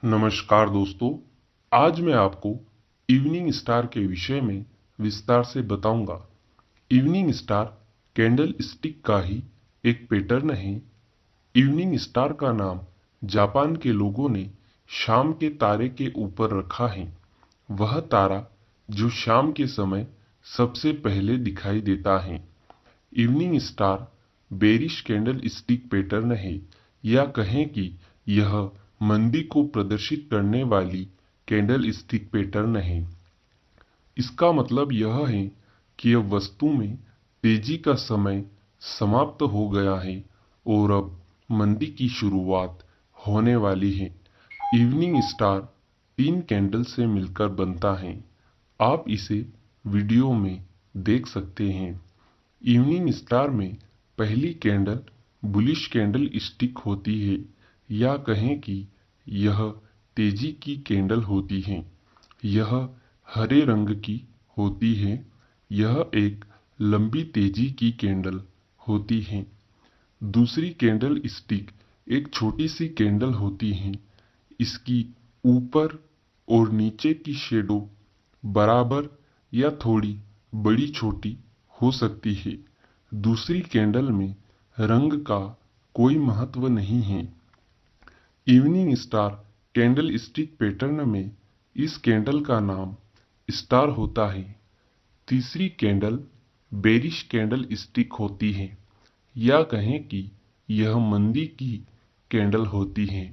नमस्कार दोस्तों, आज मैं आपको इवनिंग स्टार के विषय में विस्तार से बताऊंगा। इवनिंग स्टार कैंडल स्टिक का ही एक पैटर्न है। इवनिंग स्टार का नाम जापान के लोगों ने शाम के तारे के ऊपर रखा है। वह तारा जो शाम के समय सबसे पहले दिखाई देता है। Evening star bearish candle stick pattern है, या कहें कि यह मंदी को प्रदर्शित करने वाली कैंडल स्टिक पैटर्न है। इसका मतलब यह है कि अब वस्तु में तेजी का समय समाप्त हो गया है और अब मंदी की शुरुआत होने वाली है। इवनिंग स्टार 3 कैंडल से मिलकर बनता है। आप इसे वीडियो में देख सकते हैं। इवनिंग स्टार में पहली कैंडल बुलिश कैंडल स्टिक होती है, या कहें कि यह तेजी की कैंडल होती है। यह हरे रंग की होती है। यह एक लंबी तेजी की कैंडल होती है। दूसरी कैंडल स्टिक एक छोटी सी कैंडल होती है। इसकी ऊपर और नीचे की शेडो बराबर या थोड़ी बड़ी छोटी हो सकती है। दूसरी कैंडल में रंग का कोई महत्व नहीं है। Evening star candle stick pattern में इस कैंडल का नाम स्टार होता है। तीसरी कैंडल बेरिश कैंडल स्टिक होती है, या कहें कि यह मंदी की कैंडल होती है।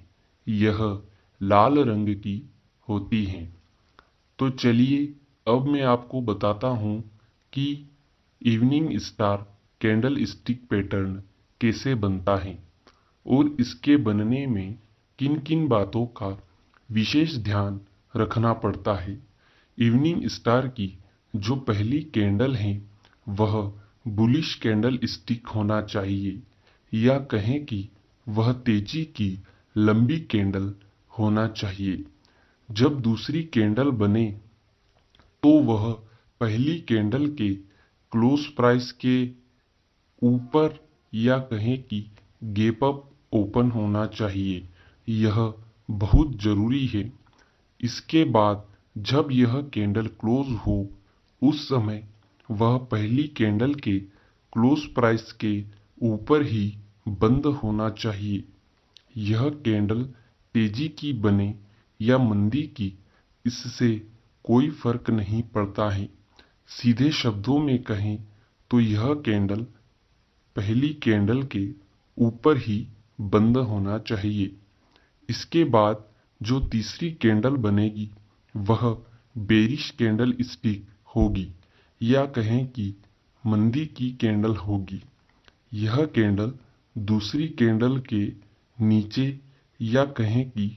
यह लाल रंग की होती है। तो चलिए अब मैं आपको बताता हूँ कि evening star candle stick pattern कैसे बनता है और इसके बनने में किन किन बातों का विशेष ध्यान रखना पड़ता है। इवनिंग स्टार की जो पहली कैंडल है वह बुलिश कैंडल स्टिक होना चाहिए, या कहें कि वह तेजी की लंबी कैंडल होना चाहिए। जब दूसरी कैंडल बने तो वह पहली कैंडल के क्लोज प्राइस के ऊपर, या कहें कि गैप अप ओपन होना चाहिए। यह बहुत जरूरी है। इसके बाद जब यह कैंडल क्लोज हो उस समय वह पहली कैंडल के क्लोज प्राइस के ऊपर ही बंद होना चाहिए। यह कैंडल तेजी की बने या मंदी की, इससे कोई फर्क नहीं पड़ता है। सीधे शब्दों में कहें तो यह कैंडल पहली कैंडल के ऊपर ही बंद होना चाहिए। इसके बाद जो तीसरी कैंडल बनेगी वह बेरिश कैंडल स्टिक होगी, या कहें कि मंदी की कैंडल होगी। यह कैंडल दूसरी कैंडल के नीचे, या कहें कि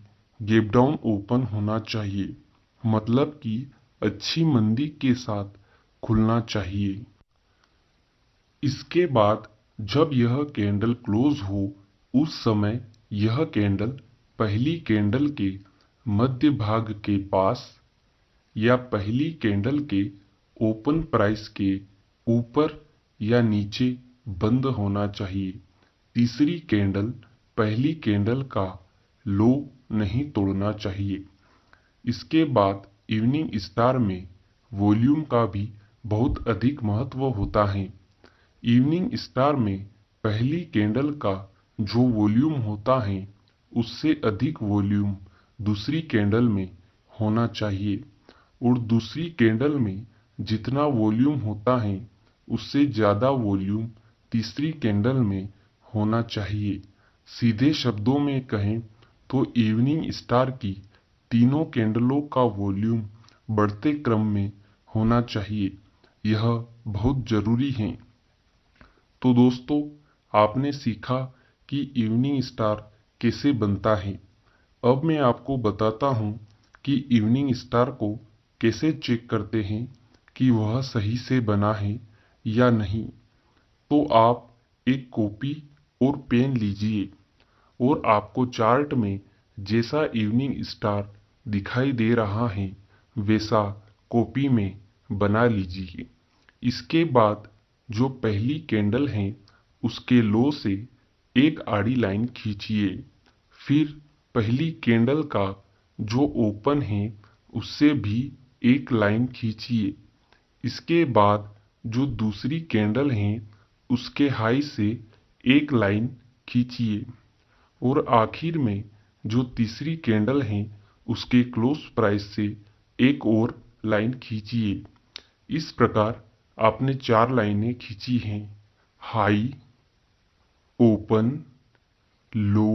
गैप डाउन ओपन होना चाहिए, मतलब कि अच्छी मंदी के साथ खुलना चाहिए। इसके बाद जब यह कैंडल क्लोज हो उस समय यह कैंडल पहली कैंडल के मध्य भाग के पास, या पहली कैंडल के ओपन प्राइस के ऊपर या नीचे बंद होना चाहिए। तीसरी कैंडल पहली कैंडल का लो नहीं तोड़ना चाहिए। इसके बाद इवनिंग स्टार में वॉल्यूम का भी बहुत अधिक महत्व होता है। इवनिंग स्टार में पहली कैंडल का जो वॉल्यूम होता है उससे अधिक वॉल्यूम दूसरी कैंडल में होना चाहिए, और दूसरी कैंडल में जितना वॉल्यूम होता है उससे ज़्यादा वॉल्यूम तीसरी कैंडल में होना चाहिए। सीधे शब्दों में कहें तो इवनिंग स्टार की तीनों कैंडलों का वॉल्यूम बढ़ते क्रम में होना चाहिए। यह बहुत जरूरी है। तो दोस्तों, आपने सीखा कि इवनिंग स्टार कैसे बनता है। अब मैं आपको बताता हूँ कि इवनिंग स्टार को कैसे चेक करते हैं कि वह सही से बना है या नहीं। तो आप एक कॉपी और पेन लीजिए और आपको चार्ट में जैसा इवनिंग स्टार दिखाई दे रहा है वैसा कॉपी में बना लीजिए। इसके बाद जो पहली कैंडल है उसके लो से एक आड़ी लाइन खींचिए। फिर पहली कैंडल का जो ओपन है उससे भी एक लाइन खींचिए। इसके बाद जो दूसरी कैंडल है उसके हाई से एक लाइन खींचिए और आखिर में जो तीसरी कैंडल है उसके क्लोज प्राइस से एक और लाइन खींचिए। इस प्रकार आपने 4 लाइनें खींची हैं, हाई, ओपन, लो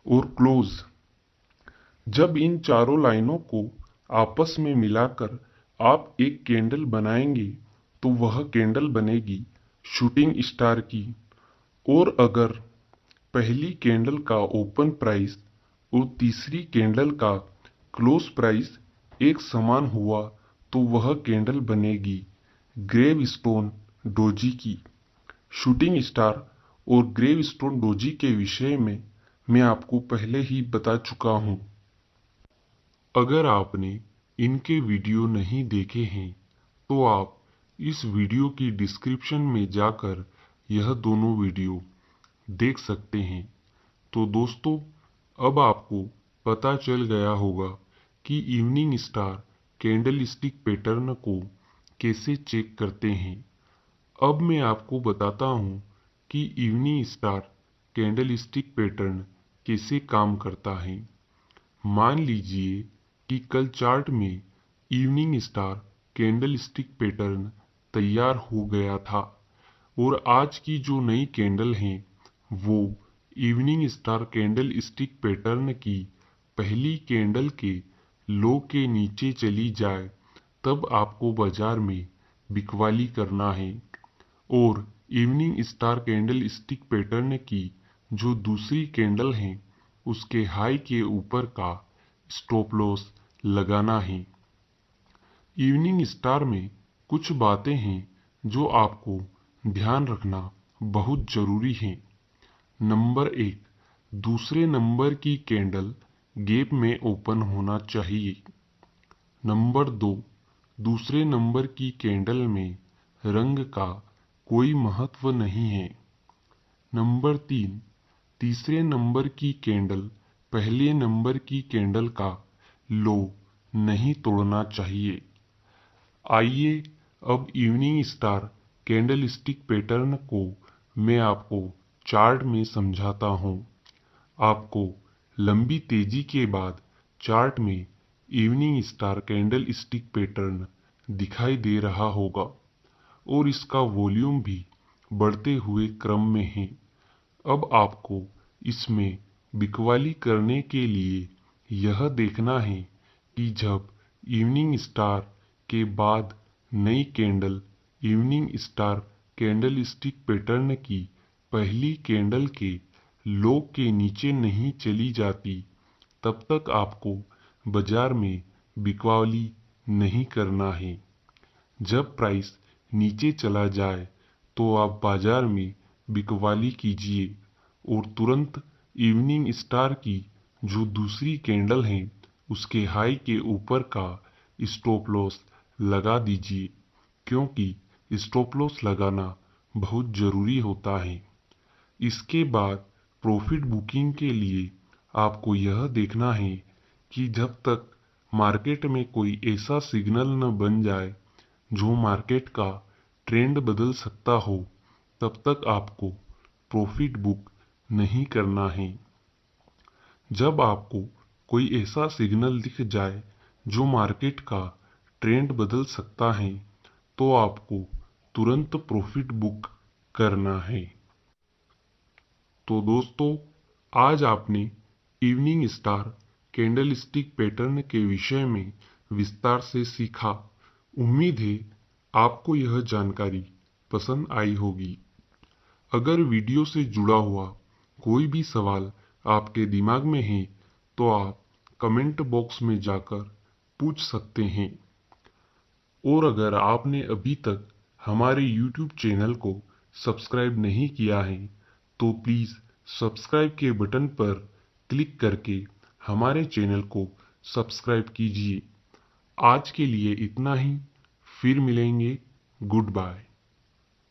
और क्लोज। जब इन चारों लाइनों को आपस में मिलाकर आप एक कैंडल बनाएंगे तो वह कैंडल बनेगी शूटिंग स्टार की। और अगर पहली कैंडल का ओपन प्राइस और तीसरी कैंडल का क्लोज प्राइस एक समान हुआ तो वह कैंडल बनेगी ग्रेवस्टोन डोजी की। शूटिंग स्टार और ग्रेवस्टोन डोजी के विषय में मैं आपको पहले ही बता चुका हूं। अगर आपने इनके वीडियो नहीं देखे हैं तो आप इस वीडियो की डिस्क्रिप्शन में जाकर यह दोनों वीडियो देख सकते हैं। तो दोस्तों, अब आपको पता चल गया होगा कि इवनिंग स्टार कैंडलस्टिक पैटर्न को कैसे चेक करते हैं। अब मैं आपको बताता हूं कि इवनिंग स्टार कैंडलस्टिक पैटर्न कैसे काम करता है। मान लीजिए कि कल चार्ट में इवनिंग स्टार कैंडलस्टिक पैटर्न तैयार हो गया था और आज की जो नई कैंडल है वो इवनिंग स्टार कैंडलस्टिक पैटर्न की पहली कैंडल के लो के नीचे चली जाए तब आपको बाजार में बिकवाली करना है। और इवनिंग स्टार कैंडलस्टिक पैटर्न की जो दूसरी कैंडल है उसके हाई के ऊपर का स्टॉप लॉस लगाना है। इवनिंग स्टार में कुछ बातें हैं जो आपको ध्यान रखना बहुत जरूरी है। नंबर 1, दूसरे नंबर की कैंडल गैप में ओपन होना चाहिए। नंबर 2, दूसरे नंबर की कैंडल में रंग का कोई महत्व नहीं है। नंबर 3, तीसरे नंबर की कैंडल पहले नंबर की कैंडल का लो नहीं तोड़ना चाहिए। आइए अब इवनिंग स्टार कैंडलस्टिक पैटर्न को मैं आपको चार्ट में समझाता हूँ। आपको लंबी तेजी के बाद चार्ट में इवनिंग स्टार कैंडलस्टिक पैटर्न दिखाई दे रहा होगा और इसका वॉल्यूम भी बढ़ते हुए क्रम में है। अब आपको इसमें बिकवाली करने के लिए यह देखना है कि जब इवनिंग स्टार के बाद नई candle evening star candlestick pattern की पहली कैंडल के लो के नीचे नहीं चली जाती तब तक आपको बाजार में बिकवाली नहीं करना है। जब प्राइस नीचे चला जाए तो आप बाजार में बिकवाली कीजिए और तुरंत इवनिंग स्टार की जो दूसरी कैंडल है उसके हाई के ऊपर का स्टॉप लॉस लगा दीजिए, क्योंकि स्टॉप लॉस लगाना बहुत जरूरी होता है। इसके बाद प्रॉफिट बुकिंग के लिए आपको यह देखना है कि जब तक मार्केट में कोई ऐसा सिग्नल न बन जाए जो मार्केट का ट्रेंड बदल सकता हो तब तक आपको प्रॉफिट बुक नहीं करना है। जब आपको कोई ऐसा सिग्नल दिख जाए जो मार्केट का ट्रेंड बदल सकता है तो आपको तुरंत प्रॉफिट बुक करना है। तो दोस्तों, आज आपने इवनिंग स्टार कैंडलस्टिक पैटर्न के विषय में विस्तार से सीखा। उम्मीद है आपको यह जानकारी पसंद आई होगी। अगर वीडियो से जुड़ा हुआ कोई भी सवाल आपके दिमाग में है तो आप कमेंट बॉक्स में जाकर पूछ सकते हैं। और अगर आपने अभी तक हमारे YouTube चैनल को सब्सक्राइब नहीं किया है तो प्लीज़ सब्सक्राइब के बटन पर क्लिक करके हमारे चैनल को सब्सक्राइब कीजिए। आज के लिए इतना ही, फिर मिलेंगे। Good bye.